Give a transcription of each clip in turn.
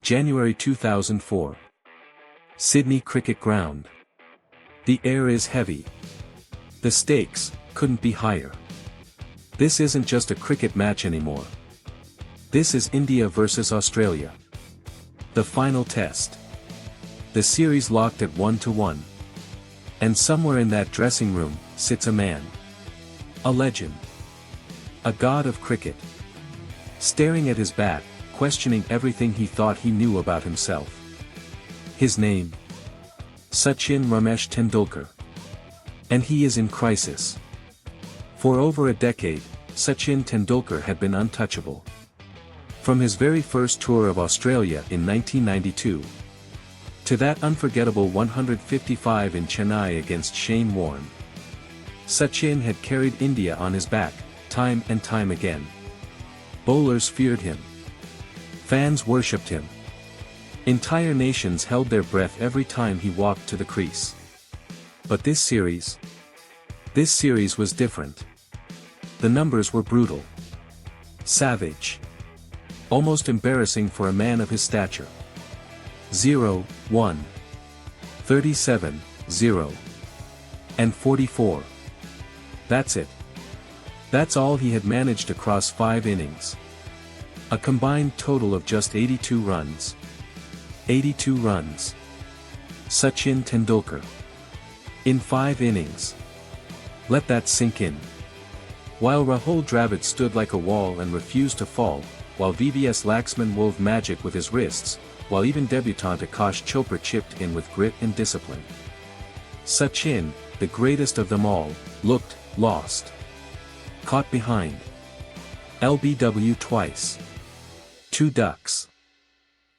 January 2004. Sydney Cricket Ground. The air is heavy. The stakes couldn't be higher. This isn't just a cricket match anymore. This is India versus Australia. The final test. The series locked at 1-1. And somewhere in that dressing room sits a man. A legend. A god of cricket. Staring at his bat, questioning everything he thought he knew about himself. His name? Sachin Ramesh Tendulkar. And he is in crisis. For over a decade, Sachin Tendulkar had been untouchable. From his very first tour of Australia in 1992, to that unforgettable 155 in Chennai against Shane Warne, Sachin had carried India on his back, time and time again. Bowlers feared him. Fans worshipped him. Entire nations held their breath every time he walked to the crease. But this series was different. The numbers were brutal. Savage. Almost embarrassing for a man of his stature. 0, 1. 37, 0. And 44. That's it. That's all he had managed across 5 innings. A combined total of just 82 runs. 82 runs. Sachin Tendulkar. In 5 innings. Let that sink in. While Rahul Dravid stood like a wall and refused to fall, while VVS Laxman wove magic with his wrists, while even debutant Akash Chopra chipped in with grit and discipline. Sachin, the greatest of them all, looked lost. Caught behind. LBW twice. 2 ducks.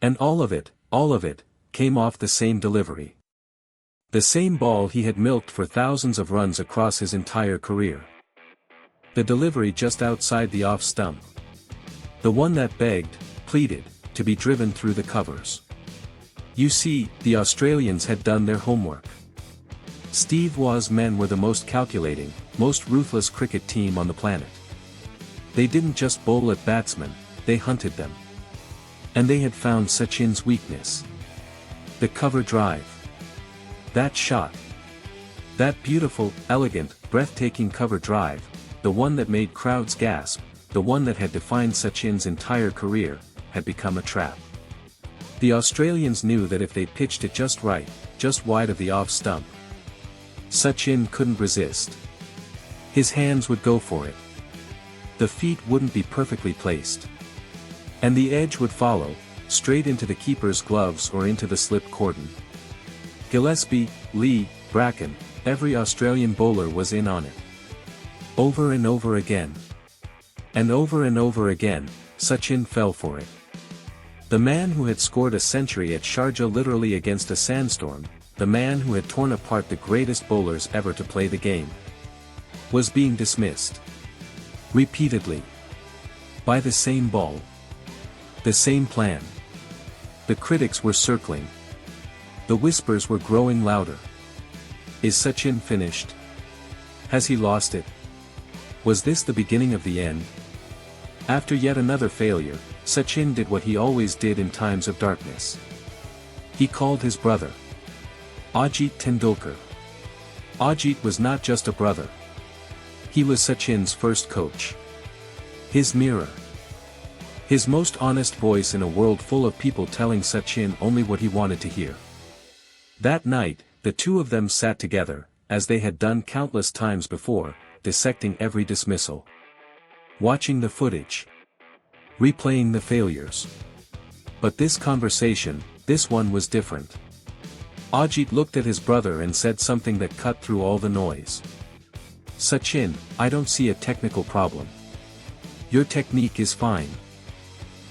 And all of it, came off the same delivery. The same ball he had milked for thousands of runs across his entire career. The delivery just outside the off stump. The one that begged, pleaded, to be driven through the covers. You see, the Australians had done their homework. Steve Waugh's men were the most calculating, most ruthless cricket team on the planet. They didn't just bowl at batsmen, they hunted them. And they had found Sachin's weakness. The cover drive. That shot. That beautiful, elegant, breathtaking cover drive, the one that made crowds gasp, the one that had defined Sachin's entire career, had become a trap. The Australians knew that if they pitched it just right, just wide of the off stump, Sachin couldn't resist. His hands would go for it. The feet wouldn't be perfectly placed. And the edge would follow, straight into the keeper's gloves or into the slip cordon. Gillespie, Lee, Bracken, every Australian bowler was in on it. Over and over again. And over again, Sachin fell for it. The man who had scored a century at Sharjah literally against a sandstorm, the man who had torn apart the greatest bowlers ever to play the game, was being dismissed. Repeatedly. By the same ball. The same plan. The critics were circling. The whispers were growing louder. Is Sachin finished? Has he lost it? Was this the beginning of the end? After yet another failure, Sachin did what he always did in times of darkness. He called his brother. Ajit Tendulkar. Ajit was not just a brother. He was Sachin's first coach. His mirror. His most honest voice in a world full of people telling Sachin only what he wanted to hear. That night, the two of them sat together, as they had done countless times before, dissecting every dismissal. Watching the footage. Replaying the failures. But this conversation, this one was different. Ajit looked at his brother and said something that cut through all the noise. Sachin, I don't see a technical problem. Your technique is fine.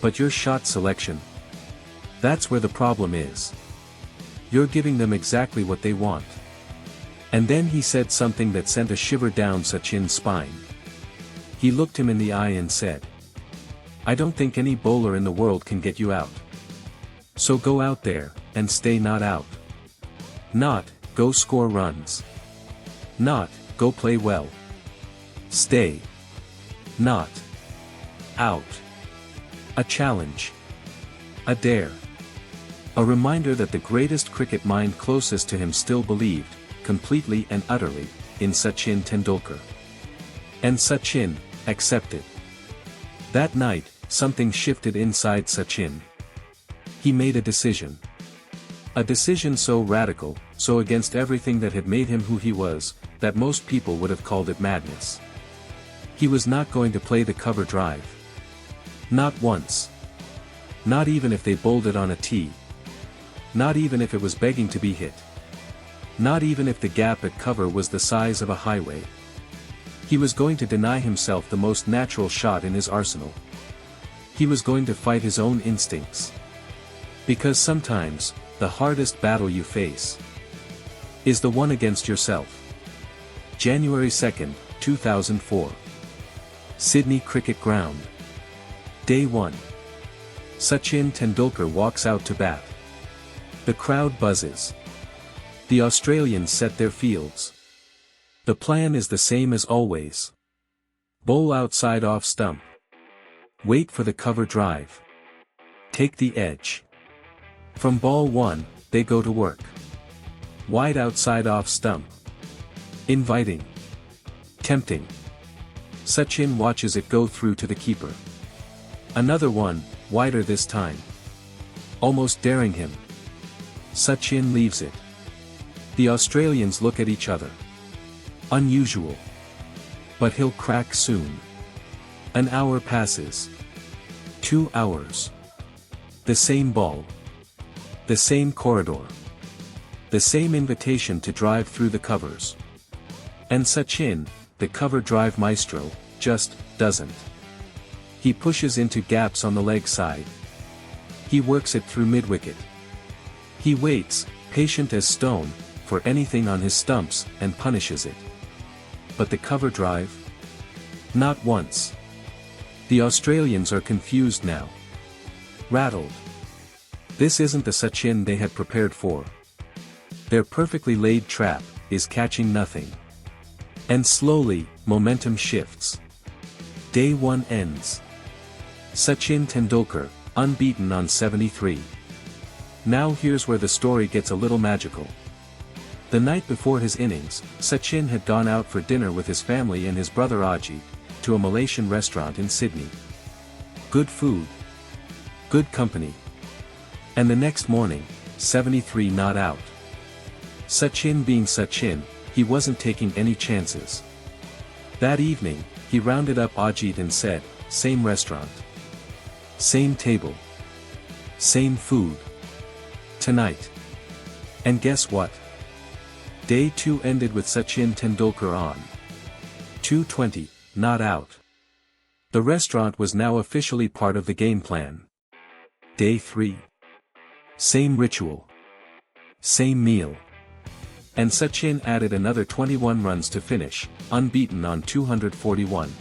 But your shot selection. That's where the problem is. You're giving them exactly what they want. And then he said something that sent a shiver down Sachin's spine. He looked him in the eye and said, I don't think any bowler in the world can get you out. So go out there, and stay not out. Not, go score runs. Not, go play well. Stay. Not. Out. A challenge. A dare. A reminder that the greatest cricket mind closest to him still believed, completely and utterly, in Sachin Tendulkar. And Sachin accepted. That night, something shifted inside Sachin. He made a decision. A decision so radical, so against everything that had made him who he was, that most people would have called it madness. He was not going to play the cover drive. Not once. Not even if they bowled it on a tee. Not even if it was begging to be hit. Not even if the gap at cover was the size of a highway. He was going to deny himself the most natural shot in his arsenal. He was going to fight his own instincts. Because sometimes, the hardest battle you face is the one against yourself. January 2, 2004. Sydney Cricket Ground. Day 1. Sachin Tendulkar walks out to bat. The crowd buzzes. The Australians set their fields. The plan is the same as always. Bowl outside off stump. Wait for the cover drive. Take the edge. From ball 1, they go to work. Wide outside off stump. Inviting. Tempting. Sachin watches it go through to the keeper. Another one, wider this time. Almost daring him. Sachin leaves it. The Australians look at each other. Unusual. But he'll crack soon. An hour passes. 2 hours. The same ball. The same corridor. The same invitation to drive through the covers. And Sachin, the cover drive maestro, just doesn't. He pushes into gaps on the leg side. He works it through mid-wicket. He waits, patient as stone, for anything on his stumps and punishes it. But the cover drive? Not once. The Australians are confused now. Rattled. This isn't the Sachin they had prepared for. Their perfectly laid trap is catching nothing. And slowly, momentum shifts. Day 1 ends. Sachin Tendulkar, unbeaten on 73. Now here's where the story gets a little magical. The night before his innings, Sachin had gone out for dinner with his family and his brother Ajit, to a Malaysian restaurant in Sydney. Good food. Good company. And the next morning, 73 not out. Sachin being Sachin, he wasn't taking any chances. That evening, he rounded up Ajit and said, same restaurant. Same table. Same food. Tonight. And guess what? Day 2 ended with Sachin Tendulkar on 220, not out. The restaurant was now officially part of the game plan. Day 3. Same ritual. Same meal. And Sachin added another 21 runs to finish, unbeaten on 241.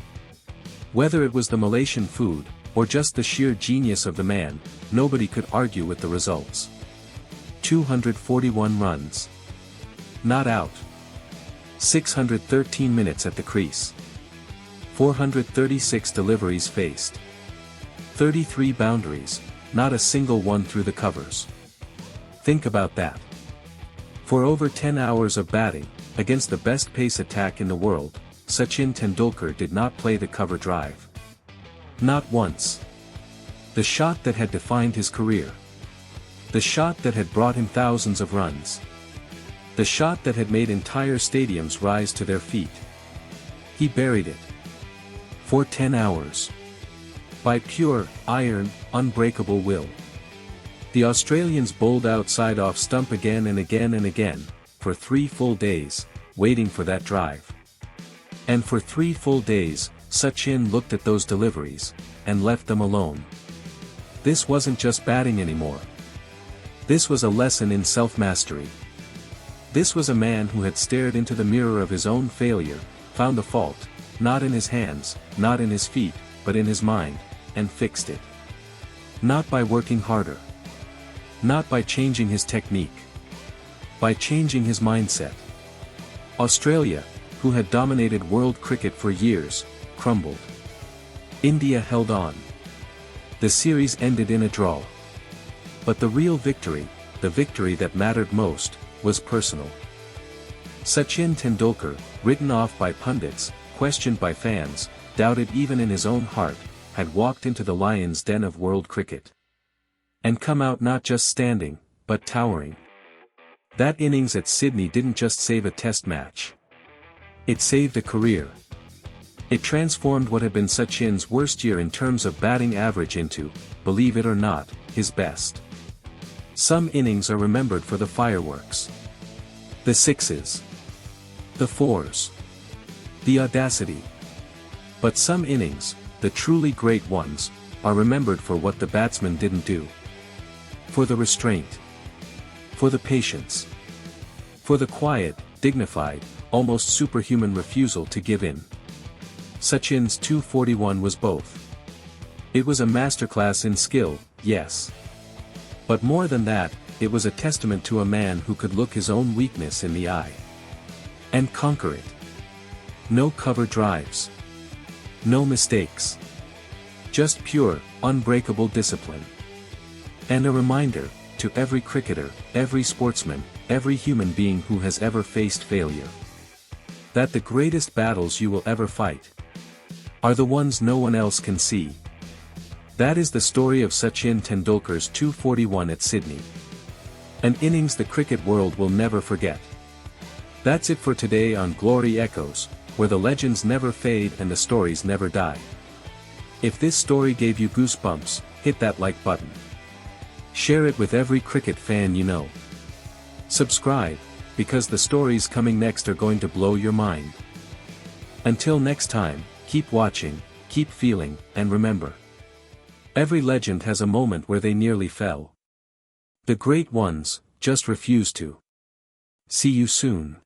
Whether it was the Malaysian food, or just the sheer genius of the man, nobody could argue with the results. 241 runs. Not out. 613 minutes at the crease. 436 deliveries faced. 33 boundaries, not a single one through the covers. Think about that. For over 10 hours of batting, against the best pace attack in the world, Sachin Tendulkar did not play the cover drive. Not once. The shot that had defined his career. The shot that had brought him thousands of runs. The shot that had made entire stadiums rise to their feet. He buried it. For 10 hours. By pure, iron, unbreakable will. The Australians bowled outside off stump again and again and again, for 3 full days, waiting for that drive. And for 3 full days, Sachin looked at those deliveries, and left them alone. This wasn't just batting anymore. This was a lesson in self-mastery. This was a man who had stared into the mirror of his own failure, found the fault, not in his hands, not in his feet, but in his mind, and fixed it. Not by working harder. Not by changing his technique. By changing his mindset. Australia, who had dominated world cricket for years, crumbled. India held on. The series ended in a draw. But the real victory, the victory that mattered most, was personal. Sachin Tendulkar, written off by pundits, questioned by fans, doubted even in his own heart, had walked into the lion's den of world cricket. And come out not just standing, but towering. That innings at Sydney didn't just save a test match. It saved a career. It transformed what had been Sachin's worst year in terms of batting average into, believe it or not, his best. Some innings are remembered for the fireworks. The sixes. The fours. The audacity. But some innings, the truly great ones, are remembered for what the batsman didn't do. For the restraint. For the patience. For the quiet, dignified, almost superhuman refusal to give in. Sachin's 241 was both. It was a masterclass in skill, yes. But more than that, it was a testament to a man who could look his own weakness in the eye. And conquer it. No cover drives. No mistakes. Just pure, unbreakable discipline. And a reminder, to every cricketer, every sportsman, every human being who has ever faced failure, that the greatest battles you will ever fight are the ones no one else can see. That is the story of Sachin Tendulkar's 241 at Sydney. An innings the cricket world will never forget. That's it for today on Glory Echoes, where the legends never fade and the stories never die. If this story gave you goosebumps, hit that like button. Share it with every cricket fan you know. Subscribe, because the stories coming next are going to blow your mind. Until next time, keep watching, keep feeling, and remember. Every legend has a moment where they nearly fell. The great ones, just refused to. See you soon.